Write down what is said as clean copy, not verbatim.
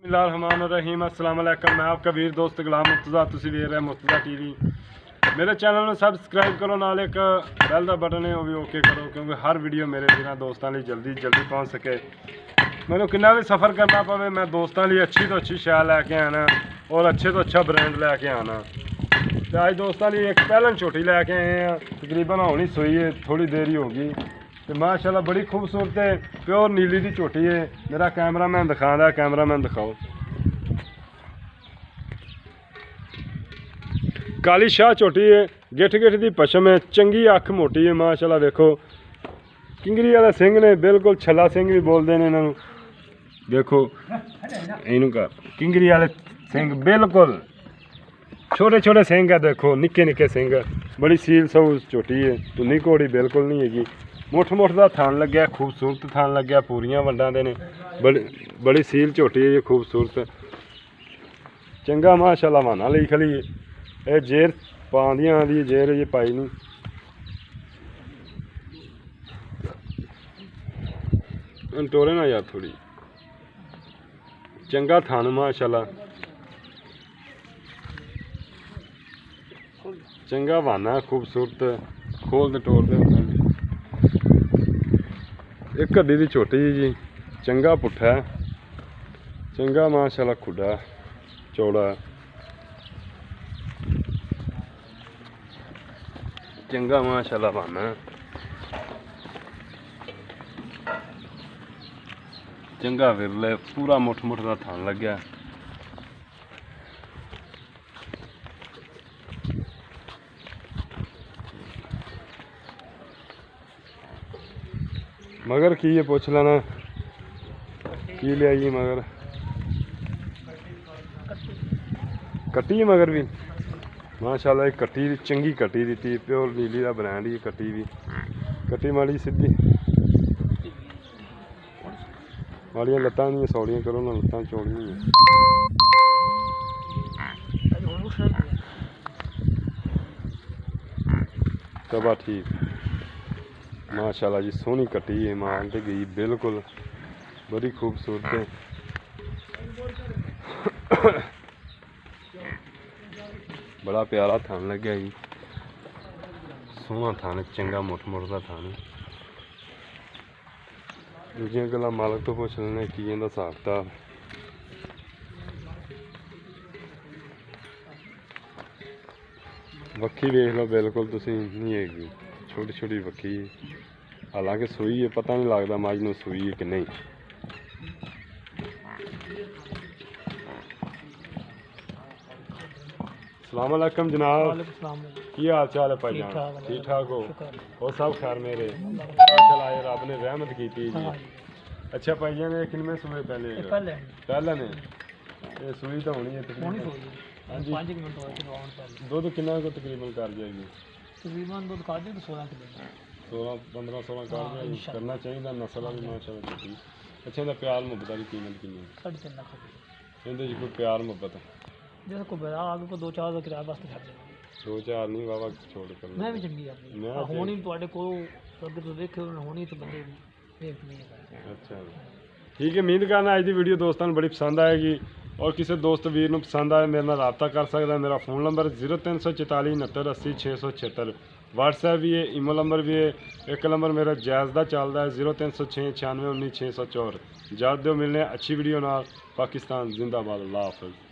रहीम अस्सलाम वालेकुम। मैं आपका वीर दोस्त गुलाम मुर्तज़ा, तुसी वेख रहे मुर्तज़ा टीवी। मेरे चैनल में सबसक्राइब करो, नाल एक बैल का बटन है वो भी ओके करो, क्योंकि हर वीडियो मेरे वीर दोस्तों लिए जल्दी पहुँच सके। मैंने कितना भी सफ़र करना पवे, मैं दोस्तों लिए अच्छी तो अच्छी शै लैके आना और अच्छे तो अच्छा ब्रांड लैके आना। तो अज दोस्तों लिए एक पैलन छोटी लैके आए हैं, तकरीबन होनी सूई है, थोड़ी देर ही होगी। तो माशाल्लाह बड़ी खूबसूरत है, प्योर नीली की झोटी है। मेरा कैमरामैन दिखा, कैमरामैन दिखाओ। काली शाह झोटी है, गिठ की पशम है, चंगी अख मोटी है माशाल्लाह। देखो किंगरी वाले सिंह ने, बिल्कुल छला सिंह भी बोलते हैं इन्हों। देखो इनू कर किंगरी वाले सिंह, बिल्कुल छोटे छोटे सिंह है। देखो निक्के निक्के सिंह, बड़ी सील सऊ झोटी है, धुनी घोड़ी बिल्कुल नहीं हैगी। मुठ का थान लग्या, खूबसूरत थान लग्या, पूरियां वंडां दे ने, बड़ी सील झोटी है, खूबसूरत चंगा माशाल्लाह। माना ली खली है, ये जेर पाँदियाँ आँदी जेर ये पाई नहीं। टोरे ना यार थोड़ी, चंगा थान माशाल्लाह, चंगा वाना खूबसूरत। खोल दे टोर दे, एक हड्डी दी छोटी जी, चंगा पुट्ठा है, चंगा माशाल्लाह, खुडा चौड़ा, चंगा माशाल्लाह वाना, चंगा विरले, पूरा मुठ का थान लग्या। मगर की है पूछ लेना, की लियाई मगर कट्टी मगर भी माशाल्लाह, कट्टी चंगी कट्टी दी, प्योर नीली का ब्रांड ही कट्टी भी। कट्टी माड़ी सीधी, माड़ियां लत्तां नहीं सौड़ियां करो ना, लत्तां चौड़ियां। तबा ठीक माशाल्लाह जी, सोहनी कट्टी है, मान ते गई बिल्कुल, बड़ी खूबसूरत है। बड़ा प्यारा थान लग्या जी, सोहना थान, चंगा मुठ का थान। दूजियां गल्लां मालक तो पुछ लेने की इहदा हिसाब किताब। वक्खी देख लो, बिल्कुल तुसीं नहीं हैगी, छोटी छोटी वक्खी, हालांकि सूई है, पता नहीं लगता मझ नूं सूई है कि नहीं। अस्सलाम वालेकुम जनाब, की हाल चाल है भाईजान? ठीक ठाक हो? और सब खैर मेरे माशाल्लाह, रब ने रहमत की जी। अच्छा भाईजान, ये किनमें सूए पहले ने? ये सूई तो होनी है तकरीबन, हाँ जी। दुध कितना को तकरीबन कर जाएगी? तकरीबन दुध कर दे 16 किलो, 15-16 कर जाएगी, करना चाहिए नस्ल भी माशाल्लाह छोटी। अच्छा, इहदा प्यार मुहब्बत की कीमत कितनी है? 3.5 लाख। इहदे च कोई प्यार मुहब्बत जैसे को बड़ा आगे को 2-4 ਦਾ ਕਿਰਾਇਆ ਵਾਸਤੇ ਛੱਡ ਦੇਣਾ। 2-4 ਨਹੀਂ ਵਾਵਾ ਛੋੜ ਕਰਨਾ। ਮੈਂ ਵੀ ਚੰਗੀ ਆਪਣੀ ਹੋਣੀ ਤੁਹਾਡੇ ਕੋਲ ਅੱਗੇ ਤੋਂ ਦੇਖਿਓ ਹੋਣੀ ਤੇ ਬੰਦੇ ਵੇਖ ਨਹੀਂ ਹੈ। अच्छा ठीक है, उम्मीद करना अज की वीडियो दोस्तों बड़ी पसंद आएगी, और किसी दोस्त वीर को पसंद आए मेरे नाल रबता कर सकता है। मेरा फ़ोन नंबर 0344 69 80 676, व्हाट्सएप भी है, ईमेल नंबर भी है। एक नंबर मेरा जैज़ का चलता है 0306 96 19 604। इजाज़त दो, मिलने अच्छी वीडियो नाल। पाकिस्तान जिंदाबाद, अल्लाह हाफ़िज़।